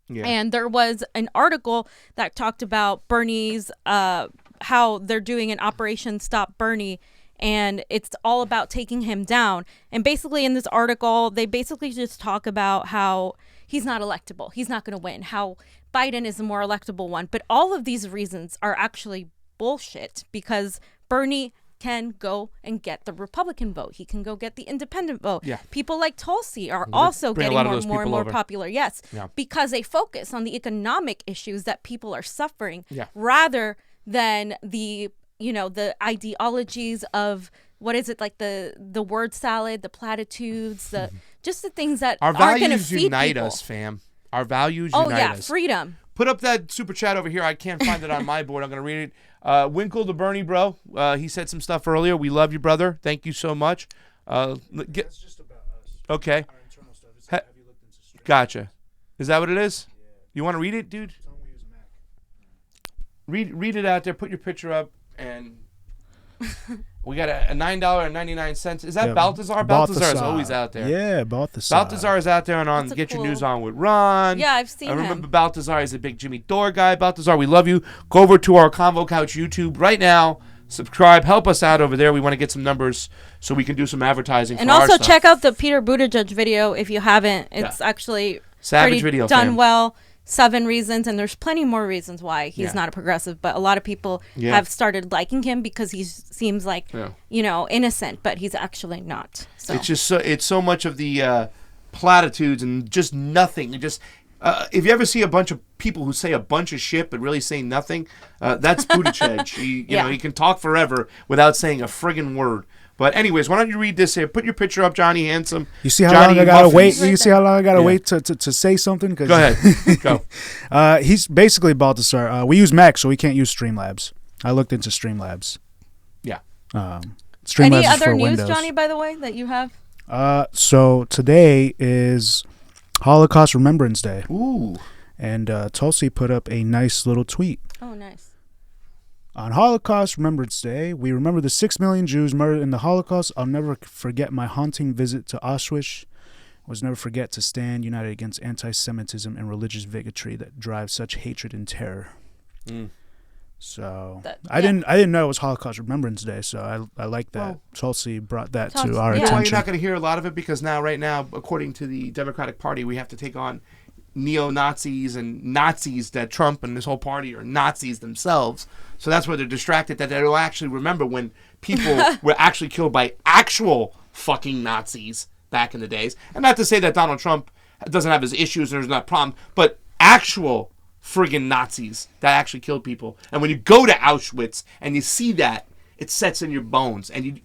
Yeah. And there was an article that talked about Bernie's, how they're doing an Operation Stop Bernie, and it's all about taking him down. And basically in this article, they basically just talk about how he's not electable. He's not going to win, how Biden is the more electable one. But all of these reasons are actually bullshit because Bernie can go and get the Republican vote. He can go get the independent vote. Yeah. People like Tulsi are also getting more and more popular. Yes, because they focus on the economic issues that people are suffering rather than the ideologies of what is it, like the word salad, the platitudes, just the things that our aren't going to values feed unite people. us, fam. Our values unite us. Oh yeah, freedom. Put up that super chat over here. I can't find it on my board. I'm going to read it. Winkle to Bernie, bro. He said some stuff earlier. We love you, brother. Thank you so much. That's just about us. Okay. Our internal stuff. It's have you looked into stream? Gotcha. Is that what it is? Yeah. You want to read it, dude? Tell me we use Mac. Read it out there. Put your picture up, and we got a $9.99. Is that Balthazar? Balthazar is always out there. Yeah, Balthazar. Balthazar is out there and on Get Your News On with Ron. Yeah, I've seen him. I remember Balthazar. He's a big Jimmy Dore guy. Balthazar, we love you. Go over to our Convo Couch YouTube right now. Subscribe. Help us out over there. We want to get some numbers so we can do some advertising and for our also stuff. check out the Peter Buttigieg video if you haven't. It's actually savage pretty video, done fam. Well. 7 reasons, and there's plenty more reasons why he's not a progressive, but a lot of people have started liking him because he seems like innocent, but he's actually not. So it's just it's so much of the platitudes and just nothing. Just if you ever see a bunch of people who say a bunch of shit but really say nothing, that's Buttigieg. He he can talk forever without saying a friggin' word. But anyways, why don't you read this here? Put your picture up, Johnny Handsome. You see how Johnny long I gotta Muffins. wait? You see how long I gotta wait to say something? Go ahead. Go. He's basically Balthazar. We use Mac, so we can't use Streamlabs. I looked into Streamlabs. Yeah. Streamlabs any is other for news, Windows. Johnny, by the way, that you have? So today is Holocaust Remembrance Day. Ooh. And Tulsi put up a nice little tweet. Oh, nice. On Holocaust Remembrance Day, we remember the 6 million Jews murdered in the Holocaust. I'll never forget my haunting visit to Auschwitz. Was never forget to stand united against anti-Semitism and religious bigotry that drives such hatred and terror. So I didn't know it was Holocaust Remembrance Day. So I like that Tulsi brought that to our attention. Well, you're not going to hear a lot of it because right now, according to the Democratic Party, we have to take on neo-Nazis and Nazis that Trump and this whole party are Nazis themselves. So that's where they're distracted that they don't actually remember when people were actually killed by actual fucking Nazis back in the days. And not to say that Donald Trump doesn't have his issues and there's not a problem, but actual friggin' Nazis that actually killed people. And when you go to Auschwitz and you see that, it sets in your bones, and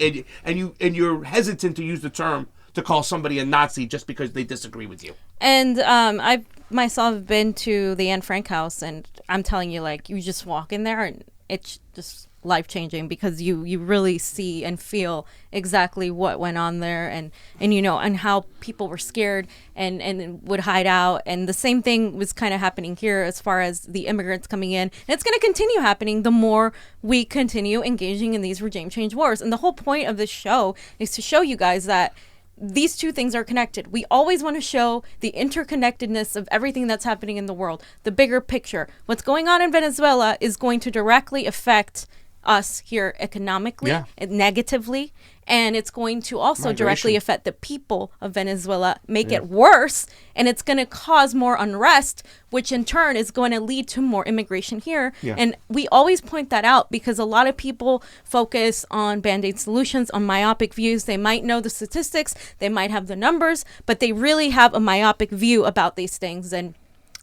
you're hesitant to use the term to call somebody a Nazi just because they disagree with you. And I've myself been to the Anne Frank house, and I'm telling you, like, you just walk in there and it's just life-changing because you really see and feel exactly what went on there, and you know, and how people were scared and would hide out. And the same thing was kind of happening here as far as the immigrants coming in, and it's going to continue happening the more we continue engaging in these regime change wars. And the whole point of this show is to show you guys that these two things are connected. We always want to show the interconnectedness of everything that's happening in the world, the bigger picture. What's going on in Venezuela is going to directly affect us here economically, negatively, and it's going to also directly affect the people of Venezuela, make it worse, and it's going to cause more unrest, which in turn is going to lead to more immigration here. And we always point that out because a lot of people focus on Band-Aid solutions, on myopic views. They might know the statistics, they might have the numbers, but they really have a myopic view about these things. And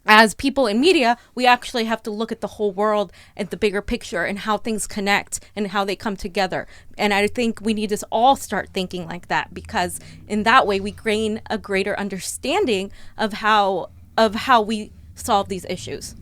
as people in media, we actually have to look at the whole world, at the bigger picture, and how things connect and how they come together. And I think we need to all start thinking like that, because in that way we gain a greater understanding of how we solve these issues.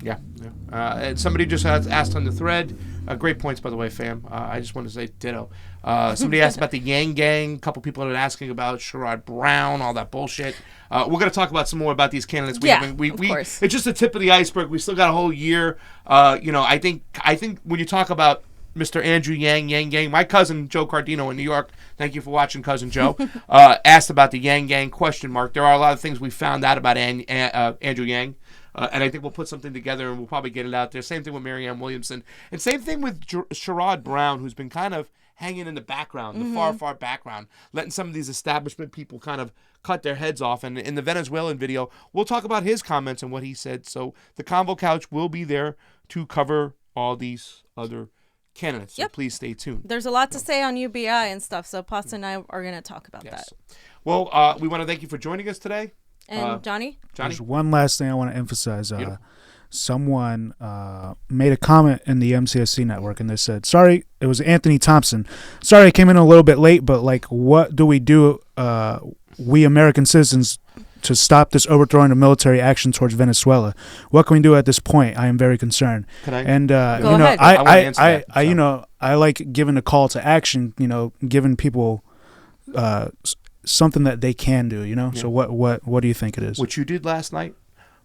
And somebody just asked on the thread, great points, by the way, fam. I just want to say ditto. Somebody asked about the Yang Gang. A couple people have been asking about Sherrod Brown, all that bullshit. We're going to talk about some more about these candidates. Of course. It's just the tip of the iceberg. We still got a whole year. I think when you talk about Mr. Andrew Yang Gang, my cousin Joe Cardino in New York, thank you for watching, cousin Joe, asked about the Yang Gang ? There are a lot of things we found out about Andrew Yang. And I think we'll put something together and we'll probably get it out there. Same thing with Marianne Williamson. And same thing with Sherrod Brown, who's been kind of hanging in the background, the far background, letting some of these establishment people kind of cut their heads off. And in the Venezuelan video, we'll talk about his comments and what he said. So the Convo Couch will be there to cover all these other candidates. So please stay tuned. There's a lot to say on UBI and stuff, so Pasta and I are going to talk about that. Well, we want to thank you for joining us today. And Johnny? There's one last thing I want to emphasize. Someone made a comment in the MCSC network, and they said, sorry, it was Anthony Thompson. Sorry, I came in a little bit late, but like, what do we do, we American citizens, to stop this overthrowing of military action towards Venezuela? What can we do at this point? I am very concerned. Can I? And Go ahead. I like giving a call to action. Giving people something that they can do. So what do you think it is? What you did last night,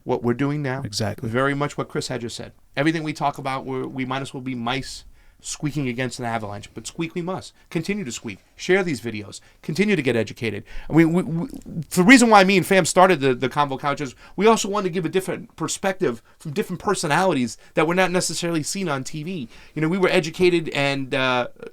what we're doing now, exactly. Very much what Chris had just said. Everything we talk about, we might as well be mice squeaking against an avalanche, but squeak we must. Continue to squeak. Share these videos. Continue to get educated. I mean, the reason why me and Fam started the Convo Couch is we also wanted to give a different perspective from different personalities that were not necessarily seen on TV. We were educated and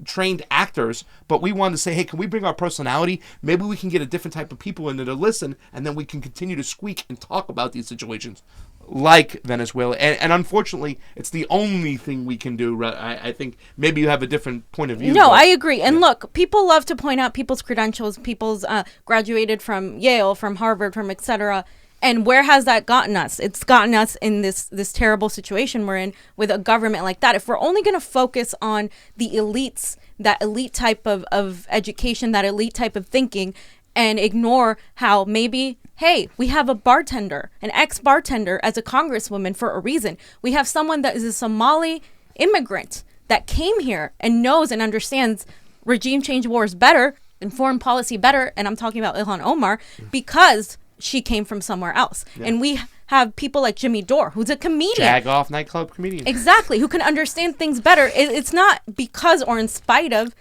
trained actors, but we wanted to say, hey, can we bring our personality? Maybe we can get a different type of people in there to listen, and then we can continue to squeak and talk about these situations like Venezuela. And unfortunately, it's the only thing we can do. I think maybe you have a different point of view. No, I agree. And look, people love to point out people's credentials, people's graduated from Yale, from Harvard, from etc. And where has that gotten us? It's gotten us in this terrible situation we're in with a government like that. If we're only going to focus on the elites, that elite type of education, that elite type of thinking, and ignore how maybe, hey, we have a bartender, an ex-bartender as a congresswoman for a reason. We have someone that is a Somali immigrant that came here and knows and understands regime change wars better and foreign policy better. And I'm talking about Ilhan Omar because she came from somewhere else. And we have people like Jimmy Dore, who's a comedian. Jag off nightclub comedian. Exactly, who can understand things better. It's not because or in spite of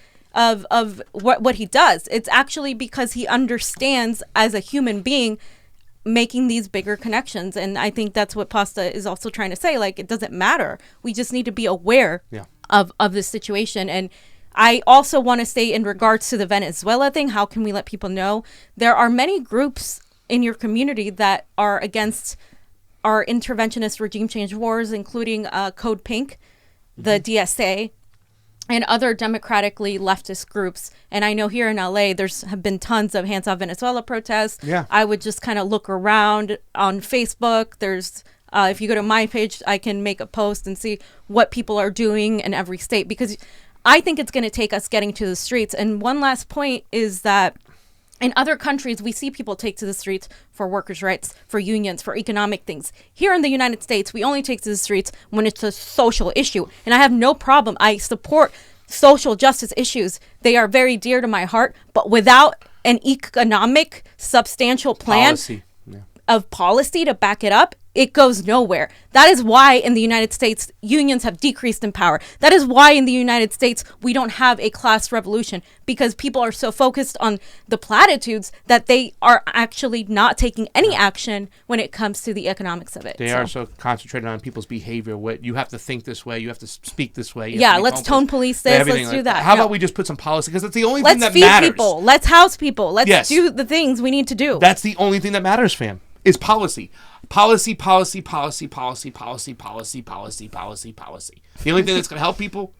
what he does. It's actually because he understands as a human being making these bigger connections. And I think that's what Pasta is also trying to say. Like, it doesn't matter. We just need to be aware of this situation. And I also want to say, in regards to the Venezuela thing, how can we let people know? There are many groups in your community that are against our interventionist regime change wars, including Code Pink, the DSA, and other democratically leftist groups. And I know here in LA, have been tons of Hands Off Venezuela protests. Yeah. I would just kind of look around on Facebook. There's, if you go to my page, I can make a post and see what people are doing in every state, because I think it's going to take us getting to the streets. And one last point is that in other countries, we see people take to the streets for workers' rights, for unions, for economic things. Here in the United States, we only take to the streets when it's a social issue. And I have no problem. I support social justice issues. They are very dear to my heart. But without an economic, substantial plan of policy to back it up, it goes nowhere. That is why in the United States, unions have decreased in power. That is why in the United States, we don't have a class revolution, because people are so focused on the platitudes that they are actually not taking any action when it comes to the economics of it. They are so concentrated on people's behavior. What you have to think this way, you have to speak this way. Let's tone police this. Let's do that. How about we just put some policy? Because that's the only thing that matters. Let's feed people. Let's house people. Let's do the things we need to do. That's the only thing that matters, fam, is policy. Policy, policy, policy, policy, policy, policy, policy, policy, policy. The only thing that's going to help people,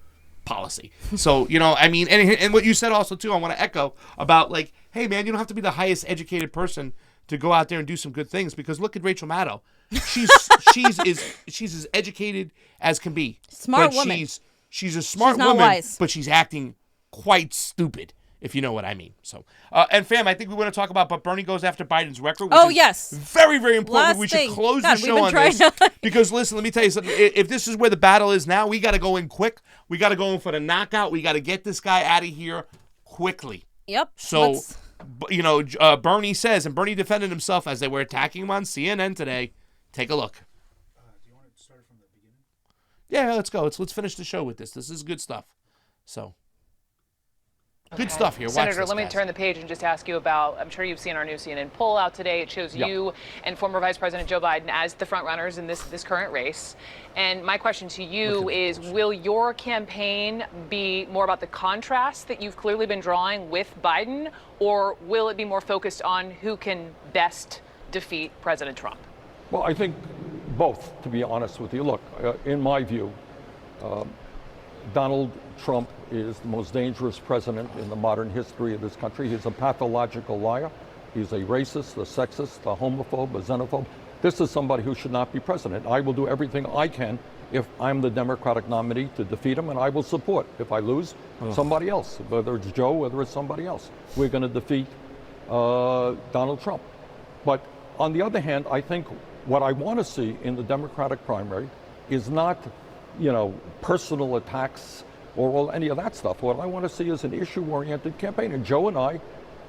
policy. So, I mean, and what you said also, too, I want to echo about, like, hey, man, you don't have to be the highest educated person to go out there and do some good things, because look at Rachel Maddow. She's as educated as can be. Smart woman. She's a smart woman, wise. But she's acting quite stupid, if you know what I mean. So, and fam, I think we want to talk about, but Bernie goes after Biden's record. Which is very, very important. We should close the show on this. Because listen, let me tell you something. If this is where the battle is now, we got to go in quick. We got to go in for the knockout. We got to get this guy out of here quickly. Yep. So, Bernie says, and Bernie defended himself as they were attacking him on CNN today. Take a look. Do you want to start from the beginning? Yeah, let's go. Let's finish the show with this. This is good stuff. So. Good stuff here. Senator, let me turn the page and just ask you about, I'm sure you've seen our new CNN poll out today. It shows you and former Vice President Joe Biden as the front runners in this current race. And my question to you is, will your campaign be more about the contrast that you've clearly been drawing with Biden, or will it be more focused on who can best defeat President Trump? Well, I think both, to be honest with you. Look, in my view, Donald Trump is the most dangerous president in the modern history of this country. He's a pathological liar. He's a racist, a sexist, a homophobe, a xenophobe. This is somebody who should not be president. I will do everything I can if I'm the Democratic nominee to defeat him, and I will support, if I lose, somebody else, whether it's Joe, whether it's somebody else. We're going to defeat Donald Trump. But on the other hand, I think what I want to see in the Democratic primary is not, personal attacks or any of that stuff. What I want to see is an issue-oriented campaign. And Joe and I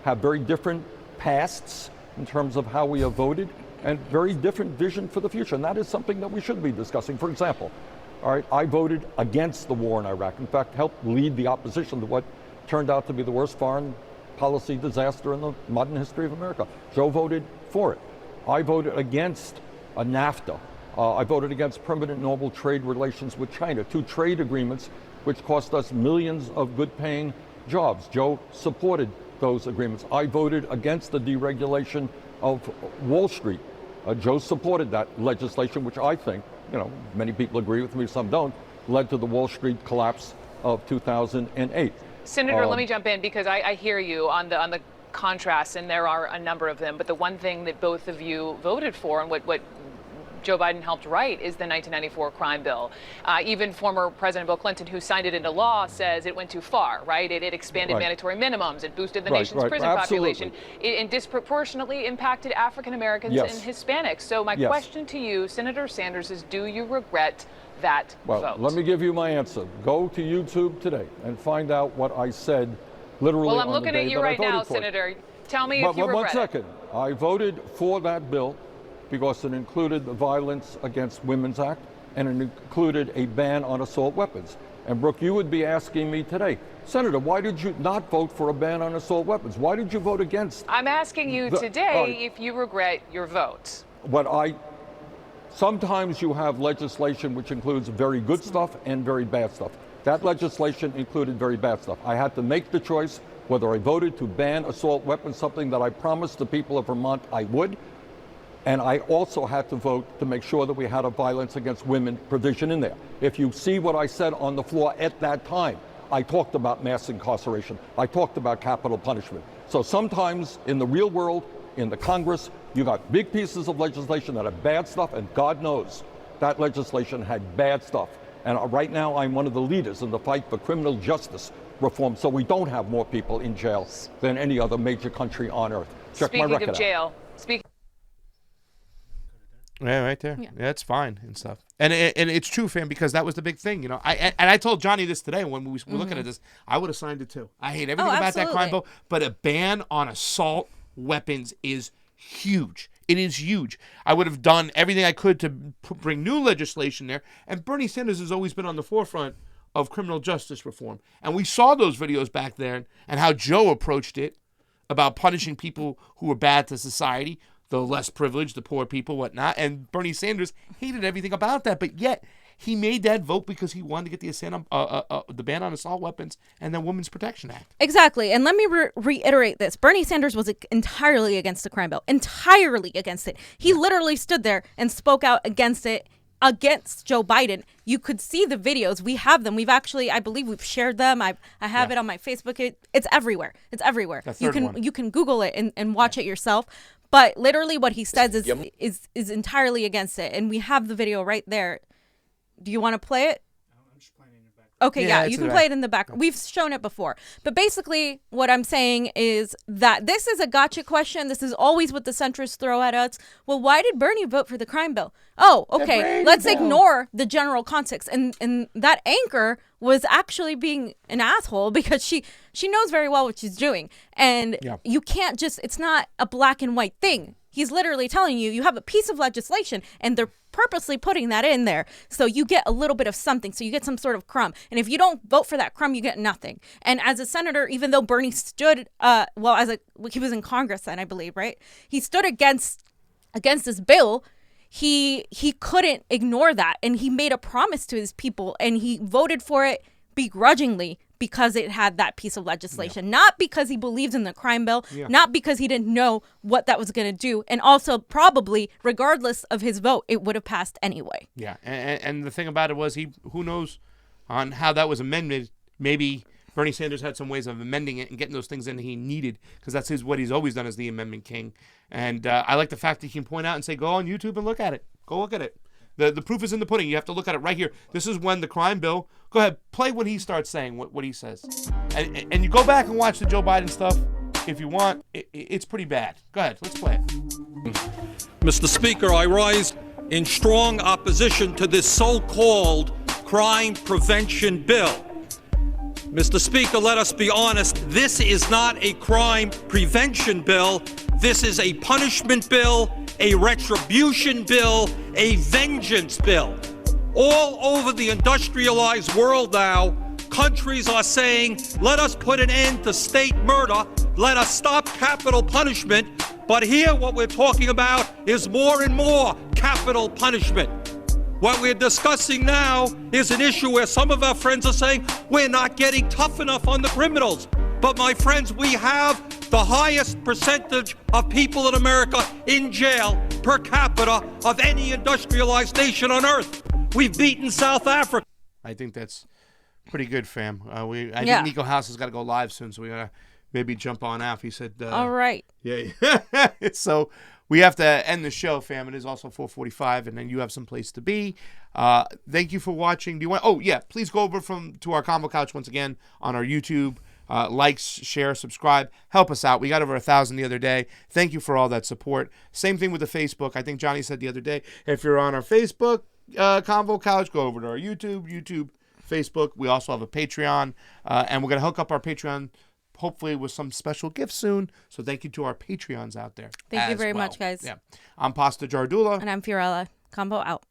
have very different pasts in terms of how we have voted, and very different vision for the future. And that is something that we should be discussing. For example, I voted against the war in Iraq. In fact, helped lead the opposition to what turned out to be the worst foreign policy disaster in the modern history of America. Joe voted for it. I voted against NAFTA. I voted against permanent normal trade relations with China, 2 trade agreements which cost us millions of good-paying jobs. Joe supported those agreements. I voted against the deregulation of Wall Street. Joe supported that legislation, which I think, many people agree with me, some don't, led to the Wall Street collapse of 2008. Senator, let me jump in, because I hear you on the contrasts, and there are a number of them. But the one thing that both of you voted for, and what Joe Biden helped write, is the 1994 crime bill. Even former President Bill Clinton, who signed it into law, says it went too far, right? It expanded mandatory minimums. It boosted the nation's prison population. It disproportionately impacted African Americans and Hispanics. So my question to you, Senator Sanders, is, do you regret that vote? Well, let me give you my answer. Go to YouTube today and find out what I said literally on the day that I voted for it. Well, I'm looking at you right now, Senator. Tell me if you regret it. 1 second. I voted for that bill because it included the Violence Against Women's Act and it included a ban on assault weapons. And Brooke, you would be asking me today, Senator, why did you not vote for a ban on assault weapons? Why did you vote against? I'm asking you today if you regret your vote. Sometimes you have legislation which includes very good stuff and very bad stuff. That legislation included very bad stuff. I had to make the choice whether I voted to ban assault weapons, something that I promised the people of Vermont I would, and I also had to vote to make sure that we had a violence against women provision in there. If you see what I said on the floor at that time, I talked about mass incarceration. I talked about capital punishment. So sometimes in the real world, in the Congress, you got big pieces of legislation that have bad stuff, and God knows that legislation had bad stuff. And right now, I'm one of the leaders in the fight for criminal justice reform, so we don't have more people in jail than any other major country on earth. Check my record out. Speaking of jail, Yeah, right there. Yeah, it's fine and stuff. And it's true, fam, because that was the big thing, you know. I told Johnny this today when we were looking at this. I would have signed it too. I hate everything about that crime bill, but a ban on assault weapons is huge. It is huge. I would have done everything I could to bring new legislation there. And Bernie Sanders has always been on the forefront of criminal justice reform. And we saw those videos back then and how Joe approached it about punishing people who were bad to society, the less privileged, the poor people, whatnot. And Bernie Sanders hated everything about that. But yet he made that vote because he wanted to get the ban on assault weapons and the Women's Protection Act. Exactly. And let me reiterate this. Bernie Sanders was entirely against the crime bill. Entirely against it. He literally stood there and spoke out against it, against Joe Biden. You could see the videos. We have them. We've actually, I believe we've shared them. I have it on my Facebook. It's everywhere. It's everywhere. You can Google it and watch it yourself. But literally what he says is entirely against it. And we have the video right there. Do you want to play it? I'm just playing it in the background. Okay, yeah, you can play it in the background. We've shown it before. But basically, what I'm saying is that this is a gotcha question. This is always what the centrists throw at us. Well, why did Bernie vote for the crime bill? Oh, okay, let's ignore the general context. And that anchor was actually being an asshole because she knows very well what she's doing. And you can't just, it's not a black and white thing. He's literally telling you, you have a piece of legislation and they're purposely putting that in there. So you get a little bit of something. So you get some sort of crumb. And if you don't vote for that crumb, you get nothing. And as a senator, even though Bernie stood, he was in Congress then, I believe, right? He stood against this bill. He couldn't ignore that. And he made a promise to his people and he voted for it begrudgingly because it had that piece of legislation, not because he believed in the crime bill, not because he didn't know what that was going to do. And also probably, regardless of his vote, it would have passed anyway. Yeah. And the thing about it was who knows on how that was amended. Maybe Bernie Sanders had some ways of amending it and getting those things in he needed because that's what he's always done as the amendment king. And I like the fact that he can point out and say, go on YouTube and look at it. Go look at it. The proof is in the pudding. You have to look at it right here. This is when the crime bill. Go ahead, play when he starts saying what he says, and you go back and watch the Joe Biden stuff if you want. It's pretty bad. Go ahead, let's play it. Mr. Speaker, I rise in strong opposition to this so-called crime prevention bill. Mr. Speaker, let us be honest. This is not a crime prevention bill. This is a punishment bill, a retribution bill, a vengeance bill. All over the industrialized world now, countries are saying, let us put an end to state murder, let us stop capital punishment, but here what we're talking about is more and more capital punishment. What we're discussing now is an issue where some of our friends are saying, we're not getting tough enough on the criminals. But my friends, we have the highest percentage of people in America in jail per capita of any industrialized nation on earth. We've beaten South Africa. I think that's pretty good, fam. I think Nico House has got to go live soon, so we got to maybe jump on out. He said, all right. Yeah. So we have to end the show, fam. It is also 4:45, and then you have some place to be. Thank you for watching. Please go over to our Convo Couch once again on our YouTube. Like, share, subscribe. Help us out. We got over 1,000 the other day. Thank you for all that support. Same thing with the Facebook. I think Johnny said the other day, if you're on our Facebook Convo Couch, go over to our YouTube, Facebook. We also have a Patreon, and we're going to hook up our Patreon hopefully with some special gifts soon. So thank you to our Patreons out there. Thank you as very well. much, guys. Yeah. I'm Pasta Jardula. And I'm Fiorella. Combo out.